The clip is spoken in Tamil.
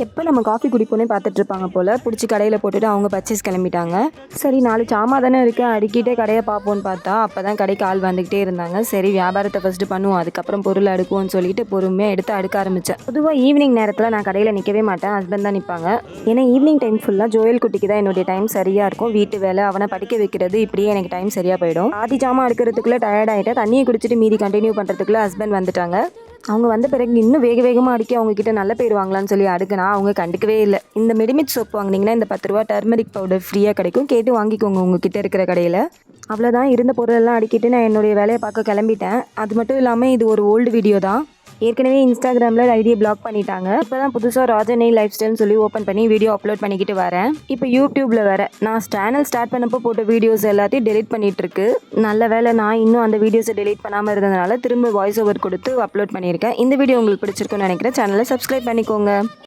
எப்போ நம்ம காஃபி குடிப்போன்னே பார்த்துட்ருப்பாங்க போல். பிடிச்சி கடையில் போட்டுட்டு அவங்க பர்ச்சேஸ் கிளம்பிட்டாங்க. சரி 4 சாமா தானே இருக்கேன், அடிக்கிட்டே கடையை பார்ப்போன்னு பார்த்தா அப்போ தான் கடைக்கு ஆள் வந்துக்கிட்டே இருந்தாங்க. சரி வியாபாரத்தை ஃபஸ்ட்டு பண்ணுவோம், அதுக்கப்புறம் பொருள் அடுக்குவோன்னு சொல்லிட்டு பொறுமையாக எடுத்து அடுக்க ஆரம்பித்தேன். பொதுவாக ஈவினிங் நேரத்தில் நான் கடையில் நிற்கவே மாட்டேன், ஹஸ்பண்ட் தான் நிற்பாங்க. ஏன்னா ஈவினிங் டைம் ஃபுல்லாக ஜோயல் குட்டிக்கு தான் என்னுடைய டைம் சரியாக இருக்கும். வீட்டு வேலை, அவனை படிக்க வைக்கிறது, இப்படியே எனக்கு டைம் சரியாக போயிடும். ஆதி சாமா அடுக்கிறதுக்குள்ளே டயர்ட் ஆகிட்டேன். தண்ணியை குடிச்சிட்டு மீதி கண்டினியூ பண்ணுறதுக்குள்ளே ஹஸ்பண்ட் வந்துட்டாங்க. அவங்க வந்த பிறகு இன்னும் வேகமாக அடிக்க அவங்கக்கிட்ட நல்ல பேர் வாங்கலான்னு சொல்லி அடுக்குனா அவங்க கண்டுக்கவே இல்லை. இந்த மெடிமிட் சோப் வாங்கினீங்கன்னா இந்த 10 ரூபா டர்மரிக் பவுடர் ஃப்ரீயாக கிடைக்கும், கேட்டு வாங்கிக்கோங்க உங்ககிட்ட இருக்கிற கடையில். அவ்வளோதான், இருந்த பொருளெல்லாம் அடிக்கிட்டு நான் என்னுடைய வேலையை பார்க்க கிளம்பிட்டேன். அது மட்டும் இல்லாமல் இது ஒரு ஓல்டு வீடியோ தான். ஏற்கனவே இன்ஸ்டாகிராமில் ஐடியை பிளாக் பண்ணிட்டாங்க. இப்போ தான் புதுசாக ராஜனை லைஃப் ஸ்டைல்னு சொல்லி ஓப்பன் பண்ணி வீடியோ அப்லோட் பண்ணிக்கிட்டு வரேன். இப்போ யூடியூப்பில் வேறு நான் சேனல் ஸ்டார்ட் பண்ணப்போ போட்ட வீடியோஸ் எல்லாத்தையும் டெலிட் பண்ணிகிட்ருக்கு. நல்ல வேலை நான் இன்னும் அந்த வீடியோஸை டெலிட் பண்ணாமல் இருந்ததுனால திரும்ப வாய்ஸ் ஓவர் கொடுத்து அப்லோட் பண்ணியிருக்கேன். இந்த வீடியோ உங்களுக்கு பிடிச்சிருக்குன்னு நினைக்கிறேன். சேனலை சப்ஸ்கிரைப் பண்ணிக்கோங்க.